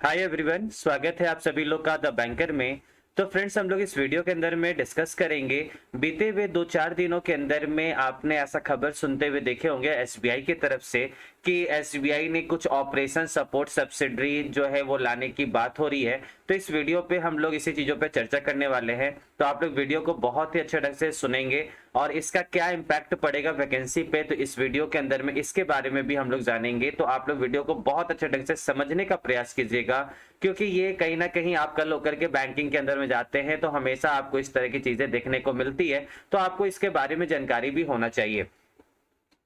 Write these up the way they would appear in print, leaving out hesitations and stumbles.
Hi everyone, स्वागत है आप सभी लोग का द बैंकर में। तो फ्रेंड्स, हम लोग इस वीडियो के अंदर में डिस्कस करेंगे। बीते हुए 2-4 दिनों के अंदर में आपने ऐसा खबर सुनते हुए देखे होंगे एसबीआई की तरफ से कि एसबीआई ने कुछ ऑपरेशन सपोर्ट सब्सिडरी जो है वो लाने की बात हो रही है। तो इस वीडियो पे हम लोग इसी चीज़ों पे चर्चा करने वाले हैं। तो आप लोग वीडियो को बहुत ही अच्छे ढंग से सुनेंगे और इसका क्या इम्पैक्ट पड़ेगा वैकेंसी पे, तो इस वीडियो के अंदर में इसके बारे में भी हम लोग जानेंगे। तो आप लोग वीडियो को बहुत अच्छे ढंग से समझने का प्रयास कीजिएगा, क्योंकि ये कहीं ना कहीं आप कल होकर के बैंकिंग के अंदर में जाते हैं तो हमेशा आपको इस तरह की चीजें देखने को मिलती है, तो आपको इसके बारे में जानकारी भी होना चाहिए।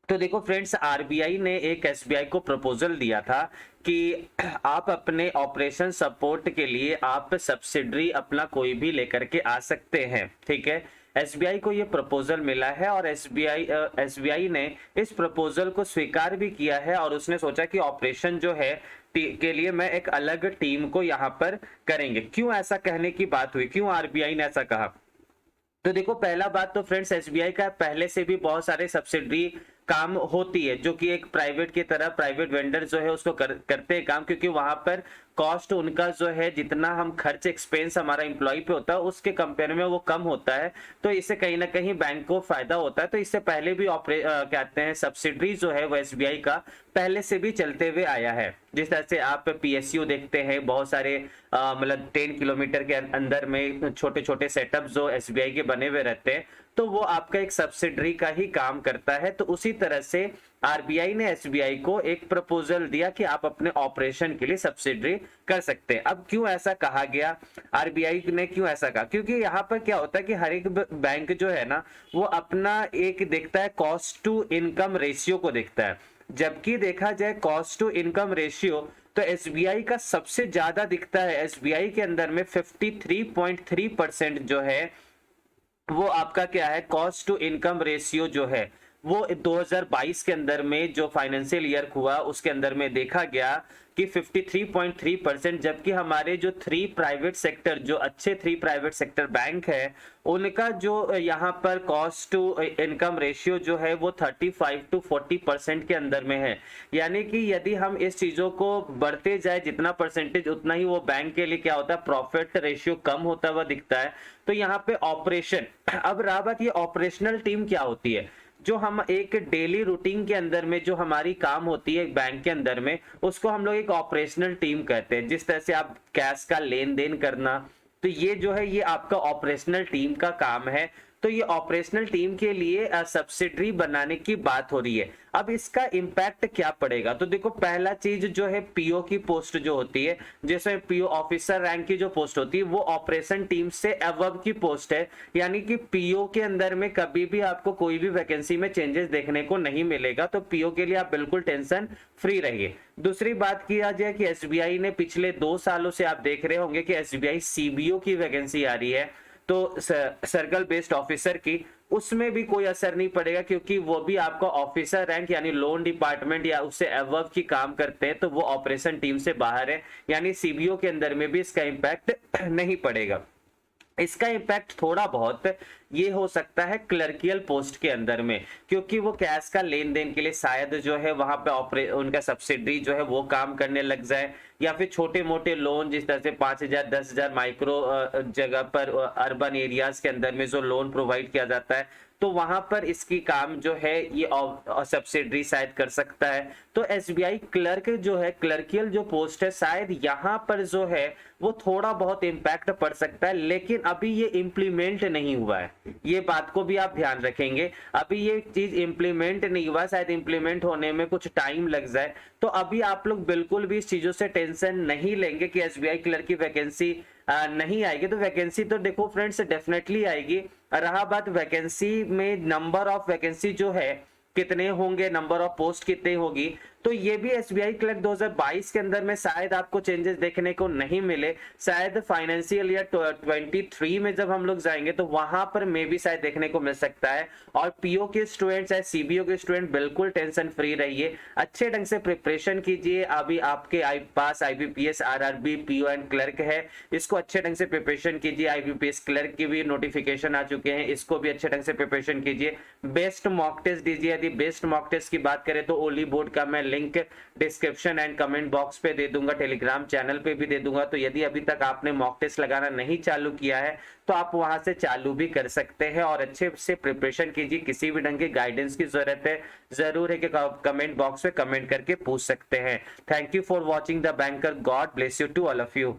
तो देखो फ्रेंड्स, आरबीआई ने एक एसबीआई को प्रपोजल दिया था कि आप अपने ऑपरेशन सपोर्ट के लिए आप सब्सिडरी अपना कोई भी लेकर के आ सकते हैं। ठीक है, एसबीआई को ये प्रपोजल मिला है और एसबीआई ने इस प्रपोजल को स्वीकार भी किया है और उसने सोचा कि ऑपरेशन जो है के लिए मैं एक अलग टीम को यहाँ पर करेंगे। क्यों ऐसा कहने की बात हुई, क्यों आरबीआई ने ऐसा कहा? तो देखो, पहला बात तो फ्रेंड्स, एसबीआई का पहले से भी बहुत सारे सब्सिडरी काम होती है जो कि एक प्राइवेट की तरह प्राइवेट वेंडर जो है उसको करते हैं काम, क्योंकि वहां पर कॉस्ट उनका जो है, जितना हम खर्च एक्सपेंस हमारा एम्प्लॉय पे होता है उसके कंपेयर में वो कम होता है। तो इससे कहीं ना कहीं बैंक को फायदा होता है। तो इससे पहले भी कहते हैं सब्सिडरी जो है वो एसबीआई का पहले से भी चलते हुए आया है। जिस तरह से आप पीएसयू देखते हैं, बहुत सारे मतलब 10 किलोमीटर के अंदर में छोटे छोटे सेटअप जो एसबीआई के बने हुए रहते हैं, तो वो आपका एक सब्सिडरी का ही काम करता है। तो उसी तरह से आरबीआई ने एसबीआई को एक प्रपोजल दिया कि आप अपने ऑपरेशन के लिए सब्सिडरी कर सकते हैं। अब क्यों ऐसा कहा गया, आरबीआई ने क्यों ऐसा कहा? क्योंकि यहाँ पर क्या होता है कि हर एक बैंक जो है ना, वो अपना एक देखता है कॉस्ट टू इनकम रेशियो को देखता है। जबकि देखा जाए कॉस्ट टू इनकम रेशियो, तो एसबीआई का सबसे ज्यादा दिखता है। एसबीआई के अंदर में 53.3% जो है वो आपका क्या है, कॉस्ट टू इनकम रेशियो जो है वो 2022 के अंदर में जो फाइनेंशियल ईयर हुआ उसके अंदर में देखा गया कि 53.3%। जबकि हमारे जो थ्री प्राइवेट सेक्टर बैंक है उनका जो यहाँ पर कॉस्ट टू इनकम रेशियो जो है वो 35 to 40% के अंदर में है। यानी कि यदि हम इस चीजों को बढ़ते जाए जितना परसेंटेज, उतना ही वो बैंक के लिए क्या होता है, प्रॉफिट रेशियो कम होता हुआ दिखता है। तो यहाँ पे ऑपरेशन, अब रहा बात ये ऑपरेशनल टीम क्या होती है, जो हम एक डेली रूटीन के अंदर में जो हमारी काम होती है बैंक के अंदर में, उसको हम लोग एक ऑपरेशनल टीम कहते हैं। जिस तरह से आप कैश का लेन देन करना, तो ये जो है ये आपका ऑपरेशनल टीम का काम है। तो ये ऑपरेशनल टीम के लिए सब्सिडरी बनाने की बात हो रही है। अब इसका इम्पैक्ट क्या पड़ेगा? तो देखो, पहला चीज जो है पीओ की पोस्ट जो होती है, जैसे पीओ ऑफिसर रैंक की जो पोस्ट होती है वो ऑपरेशन टीम से अबव की पोस्ट है। यानी कि पीओ के अंदर में कभी भी आपको कोई भी वैकेंसी में चेंजेस देखने को नहीं मिलेगा। तो पीओ के लिए आप बिल्कुल टेंशन फ्री रहिए। दूसरी बात किया जाए कि एसबीआई ने पिछले 2 सालों से आप देख रहे होंगे कि एसबीआई सीबीओ की वैकेंसी आ रही है, तो सर्कल बेस्ड ऑफिसर की, उसमें भी कोई असर नहीं पड़ेगा, क्योंकि वो भी आपका ऑफिसर रैंक यानी लोन डिपार्टमेंट या उससे अबव की काम करते हैं, तो वो ऑपरेशन टीम से बाहर है। यानी सीबीओ के अंदर में भी इसका इम्पैक्ट नहीं पड़ेगा। इसका इम्पैक्ट थोड़ा बहुत ये हो सकता है क्लर्कियल पोस्ट के अंदर में, क्योंकि वो कैश का लेन देन के लिए शायद जो है वहां पे उनका सब्सिडरी जो है वो काम करने लग जाए, या फिर छोटे मोटे लोन जिस तरह से 5,000 10,000 माइक्रो जगह पर अर्बन एरियाज के अंदर में जो लोन प्रोवाइड किया जाता है, तो वहां पर इसकी काम जो है ये सब्सिडरी शायद कर सकता है। तो एसबीआई क्लर्क जो है, क्लर्कियल जो पोस्ट है, शायद यहाँ पर जो है वो थोड़ा बहुत इम्पैक्ट पड़ सकता है। लेकिन अभी ये इम्प्लीमेंट नहीं हुआ है, ये बात को भी आप ध्यान रखेंगे। अभी ये चीज इम्प्लीमेंट नहीं हुआ, शायद इम्प्लीमेंट होने में कुछ टाइम लग जाए। तो अभी आप लोग बिल्कुल भी इस चीजों से टेंशन नहीं लेंगे कि एसबीआई क्लर्क की वैकेंसी नहीं आएगी। तो वैकेंसी तो देखो फ्रेंड्स डेफिनेटली आएगी। रहा बात वैकेंसी में, नंबर ऑफ वैकेंसी जो है कितने होंगे, नंबर ऑफ पोस्ट कितनी होगी, तो ये भी एसबीआई क्लर्क 2022 के अंदर में शायद आपको चेंजेस देखने को नहीं मिले। शायद फाइनेंशियल ईयर 23 में जब हम लोग जाएंगे तो वहां पर मे भी शायद देखने को मिल सकता है। और पीओ के स्टूडेंट्स है, सीबीओ के स्टूडेंट, बिल्कुल टेंशन फ्री रहिए, अच्छे ढंग से प्रिपरेशन कीजिए। अभी आपके पास IBPS, RRB, PO and clerk है, इसको अच्छे ढंग से प्रिपरेशन कीजिए। आईबीपीएस क्लर्क की भी नोटिफिकेशन आ चुके हैं, इसको भी अच्छे ढंग से प्रिपरेशन कीजिए। बेस्ट मॉक टेस्ट दीजिए। यदि बेस्ट मॉक टेस्ट की बात करें तो ओली बोर्ड का मैं link description and comment box पे दे दूंगा, टेलीग्राम चैनल पे भी दे दूंगा। तो यदि अभी तक आपने मॉक टेस्ट लगाना नहीं चालू किया है तो आप वहां से चालू भी कर सकते हैं और अच्छे से प्रिपरेशन कीजिए। किसी भी ढंग की गाइडेंस की जरूरत है जरूर है कि कमेंट बॉक्स में कमेंट करके पूछ सकते हैं। Thank you for watching the banker. God bless you to all of you.